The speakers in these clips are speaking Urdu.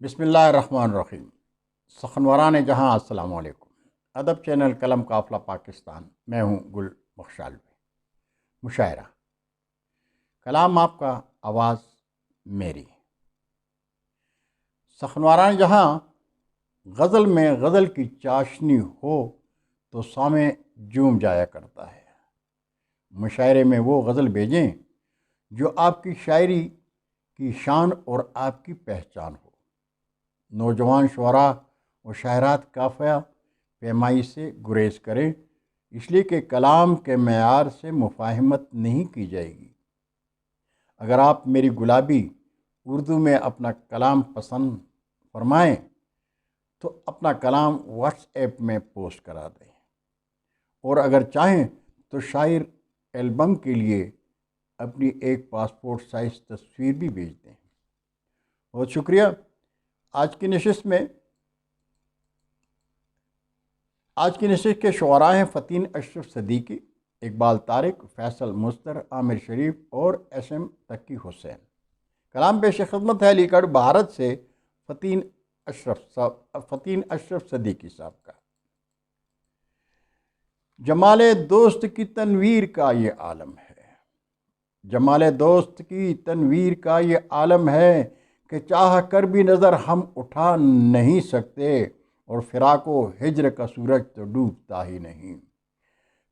بسم اللہ الرحمن الرحیم۔ سخنوران جہاں السلام علیکم۔ ادب چینل قلم قافلہ پاکستان، میں ہوں گل بخشالوی۔ مشاعرہ، کلام آپ کا، آواز میری۔ سخنوران جہاں غزل میں غزل کی چاشنی ہو تو سامع جوم جایا کرتا ہے۔ مشاعرے میں وہ غزل بھیجیں جو آپ کی شاعری کی شان اور آپ کی پہچان ہو۔ نوجوان شعراء و شاعرات قافیہ پیمائی سے گریز کریں، اس لیے کہ کلام کے معیار سے مفاہمت نہیں کی جائے گی۔ اگر آپ میری گلابی اردو میں اپنا کلام پسند فرمائیں تو اپنا کلام واٹس ایپ میں پوسٹ کرا دیں، اور اگر چاہیں تو شاعر البم کے لیے اپنی ایک پاسپورٹ سائز تصویر بھی بھیج دیں۔ بہت شکریہ۔ آج کی نشست کے شعراء ہیں فتین اشرف صدیقی، اقبال طارق، فیصل مستر، عامر شریف اور ایس ایم تقی حسین۔ کلام پیش خدمت ہے علی گڑھ بھارت سے فتین اشرف صدیقی صاحب کا۔ جمال دوست کی تنویر کا یہ عالم ہے، جمال دوست کی تنویر کا یہ عالم ہے کہ چاہ کر بھی نظر ہم اٹھا نہیں سکتے، اور فراق و ہجر کا سورج تو ڈوبتا ہی نہیں،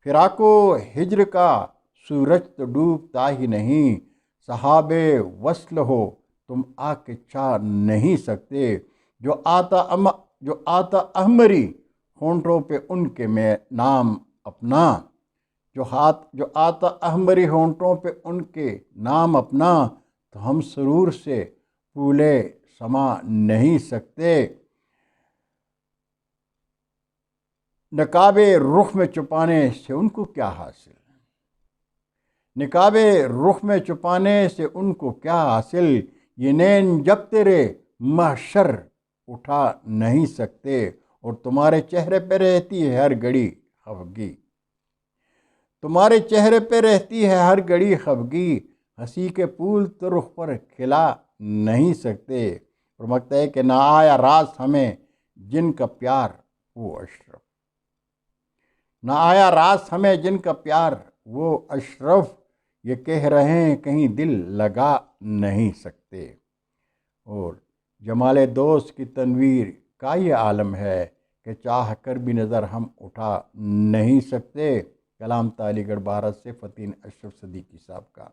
فراق و ہجر کا سورج تو ڈوبتا ہی نہیں، صحاب وصل ہو تم آ کے چاہ نہیں سکتے، جو آتا احمری ہونٹوں پہ ان کے میں نام اپنا، جو آتا احمری ہونٹوں پہ ان کے نام اپنا، تو ہم سرور سے پھولے سما نہیں سکتے، نقاب رخ میں چھپانے سے ان کو کیا حاصل، نقاب رخ میں چھپانے سے ان کو کیا حاصل، یہ نین جب تیرے محشر اٹھا نہیں سکتے، اور تمہارے چہرے پہ رہتی ہے ہر گھڑی خفگی، تمہارے چہرے پہ رہتی ہے ہر گھڑی خفگی، ہنسی کے پھول تو رخ پر کھلا نہیں سکتے، فرماتا ہے کہ نہ آیا راز ہمیں جن کا پیار وہ اشرف، نہ آیا راز ہمیں جن کا پیار وہ اشرف، یہ کہہ رہے ہیں کہیں دل لگا نہیں سکتے، اور جمال دوست کی تنویر کا یہ عالم ہے کہ چاہ کر بھی نظر ہم اٹھا نہیں سکتے۔ کلام علی گڑھ بھارت سے فتین اشرف صدیقی صاحب کا۔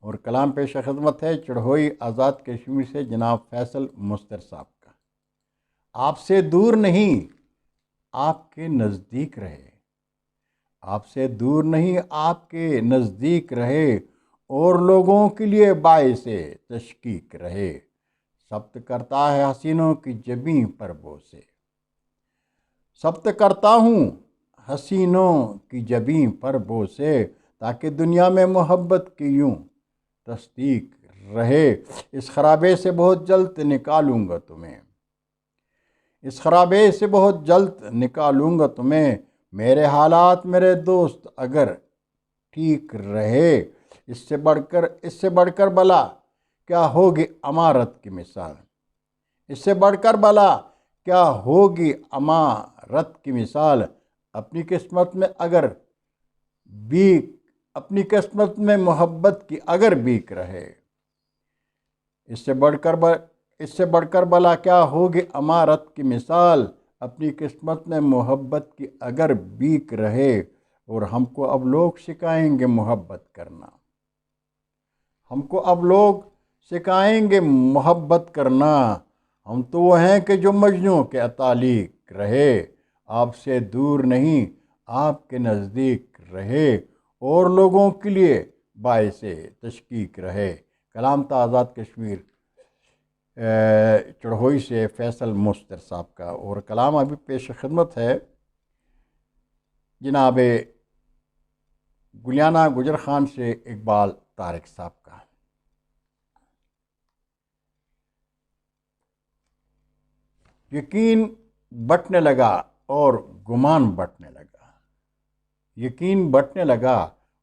اور کلام پیش خدمت ہے چڑھوئی آزاد کشمیر سے جناب فیصل مستر صاحب کا۔ آپ سے دور نہیں، آپ کے نزدیک رہے، آپ سے دور نہیں آپ کے نزدیک رہے، اور لوگوں کے لیے باعث تشکیق رہے، ثبت کرتا ہے حسینوں کی جبیں پر بوسے، ثبت کرتا ہوں حسینوں کی جبیں پر بوسے، تاکہ دنیا میں محبت کی یوں تصدیق رہے، اس خرابے سے بہت جلد نکالوں گا تمہیں، اس خرابے سے بہت جلد نکالوں گا تمہیں، میرے حالات میرے دوست اگر ٹھیک رہے، اس سے بڑھ کر بلا کیا ہوگی امارت کی مثال، اس سے بڑھ کر بلا کیا ہوگی امارت کی مثال، اپنی قسمت میں محبت کی اگر بیک رہے، اس سے بڑھ کر بلا کیا ہوگی امارت کی مثال، اپنی قسمت میں محبت کی اگر بیک رہے، اور ہم کو اب لوگ سکھائیں گے محبت کرنا، ہم کو اب لوگ سکھائیں گے محبت کرنا، ہم تو وہ ہیں کہ جو مجنوں کے اتعلیق رہے، آپ سے دور نہیں آپ کے نزدیک رہے، اور لوگوں کے لیے باعث تشکیق رہے۔ کلام تھا آزاد کشمیر چڑھوئی سے فیصل مستر صاحب کا۔ اور کلام ابھی پیش خدمت ہے جناب گلیانہ گجر خان سے اقبال طارق صاحب کا۔ یقین بٹنے لگا اور گمان بٹنے لگا، یقین بٹنے لگا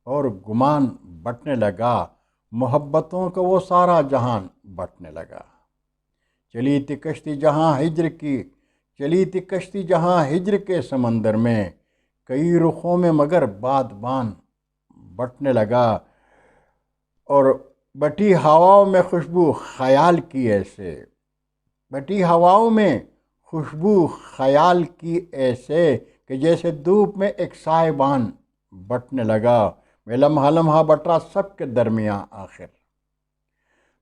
اور گمان بٹنے لگا، محبتوں کا وہ سارا جہان بٹنے لگا، چلی تھی کشتی جہاں ہجر کی، چلی تھی کشتی جہاں ہجر کے سمندر میں، کئی رخوں میں مگر بادبان بٹنے لگا، اور بٹی ہواؤں میں خوشبو خیال کی ایسے، بٹی ہواؤں میں خوشبو خیال کی ایسے کہ جیسے دھوپ میں ایک سائبان بٹنے لگا، میں لمحہ لمحہ بٹرا سب کے درمیاں آخر،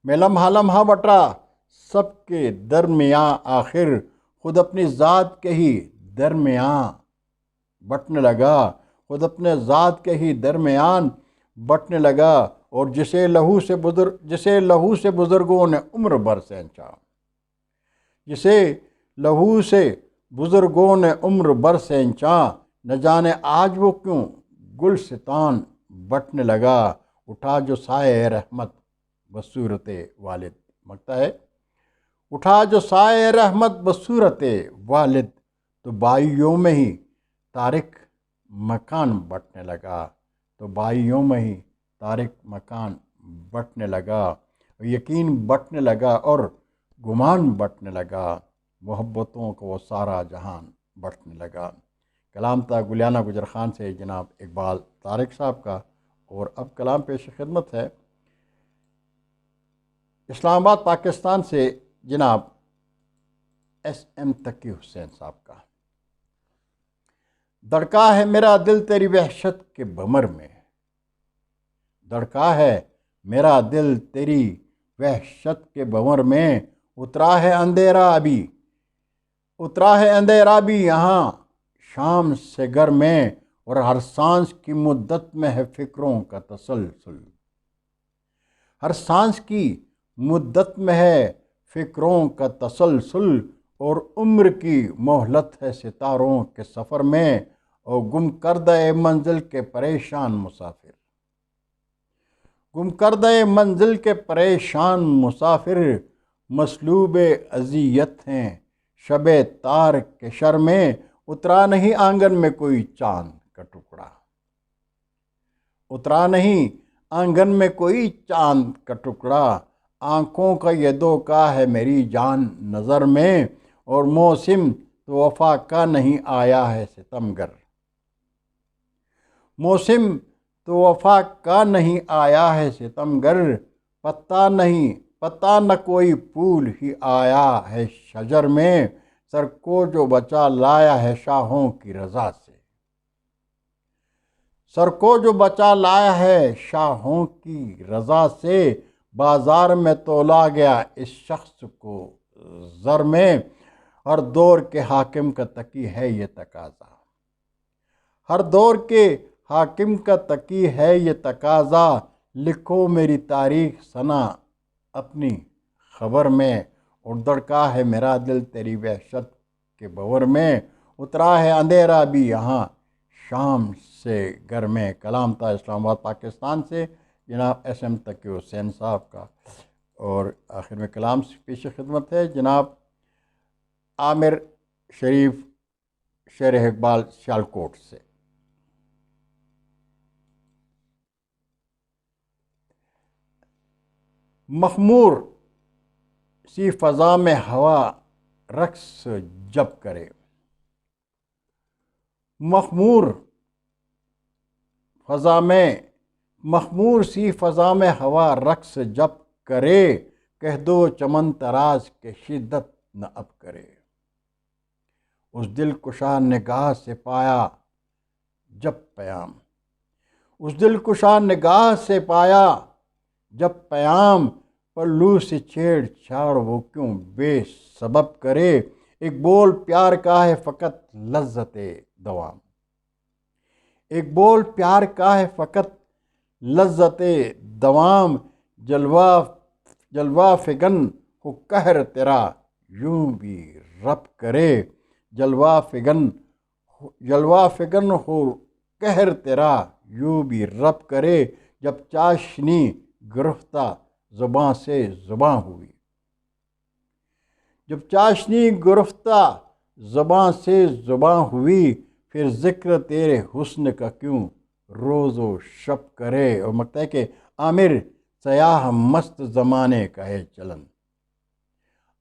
میں لمحہ لمحہ بٹرا سب کے درمیاں آخر، خود اپنی ذات کے ہی درمیاں بٹنے لگا، خود اپنے ذات کے ہی درمیان بٹنے لگا، اور جسے لہو سے بزرگوں نے عمر بھر سینچا، جسے لہو سے بزرگوں نے عمر بھر سینچا، نہ جانے آج وہ کیوں گلستان بٹنے لگا، اٹھا جو سائے رحمت بصورت والد، مگتا ہے اٹھا جو سائے رحمت بصورت والد، تو بائیوں میں ہی تارک مکان بٹنے لگا، تو بائیوں میں ہی تارک مکان بٹنے لگا، یقین بٹنے لگا اور گمان بٹنے لگا، محبتوں کو وہ سارا جہان بٹنے لگا۔ کلام تھا گلیانہ گجر خان سے جناب اقبال طارق صاحب کا، اور اب کلام پیش خدمت ہے اسلام آباد پاکستان سے جناب ایس ایم تقی حسین صاحب کا۔ دھڑکا ہے میرا دل تیری وحشت کے بھمر میں، دھڑکا ہے میرا دل تیری وحشت کے بھمر میں، اترا ہے اندھیرا ابھی، اترا ہے اندھیرا بھی یہاں شام سے گھر میں، اور ہر سانس کی مدت میں ہے فکروں کا تسلسل، ہر سانس کی مدت میں ہے فکروں کا تسلسل، اور عمر کی مہلت ہے ستاروں کے سفر میں، اور گم کردہ منزل کے پریشان مسافر، گم کردہ منزل کے پریشان مسافر، مسلوب اذیت ہیں شب تار کے شر میں، اترا نہیں آنگن میں کوئی چاند کا ٹکڑا، اترا نہیں آنگن میں کوئی چاند کا ٹکڑا، آنکھوں کا یہ دھوکا ہے میری جان نظر میں، اور موسم تو وفا کا نہیں آیا ہے ستمگر، موسم تو وفا کا نہیں آیا ہے ستمگر، پتہ نہ کوئی پھول ہی آیا ہے شجر میں، سر کو جو بچا لایا ہے شاہوں کی رضا سے، سر کو جو بچا لایا ہے شاہوں کی رضا سے، بازار میں تولا گیا اس شخص کو زر میں، ہر دور کے حاکم کا تقی ہے یہ تقاضا، ہر دور کے حاکم کا تقی ہے یہ تقاضا، لکھو میری تاریخ سنا اپنی خبر میں، اور دھڑکا ہے میرا دل تیری وحشت کے بھور میں، اترا ہے اندھیرا بھی یہاں شام سے گھر میں۔ کلام تھا اسلام آباد پاکستان سے جناب ایس ایم تقی حسین صاحب کا، اور آخر میں کلام پیش خدمت ہے جناب عامر شریف شیر اقبال سیالکوٹ سے۔ مخمور سی فضا میں ہوا رقص جب کرے، مخمور سی فضا میں ہوا رقص جب کرے، کہہ دو چمن تراز کے شدت نہ اب کرے، اس دل کشا نگاہ سے پایا جب پیام، اس دل کشا نگاہ سے پایا جب پیام، پلو سے چھیڑ چھاڑ وہ کیوں بے سبب کرے، ایک بول پیار کا ہے فقط لذت دوام، ایک بول پیار کا ہے فقط لذت دوام، جلوہ فگن ہو قہر تیرا یوں بھی رب کرے، جلوہ فگن ہو قہر تیرا یوں بھی رب کرے، جب چاشنی گرفتہ زباں سے زباں ہوئی، جب چاشنی گرفتہ زباں سے زباں ہوئی، پھر ذکر تیرے حسن کا کیوں روز و شب کرے، اور مگتا ہے کہ عامر سیاہ مست زمانے کا ہے چلن،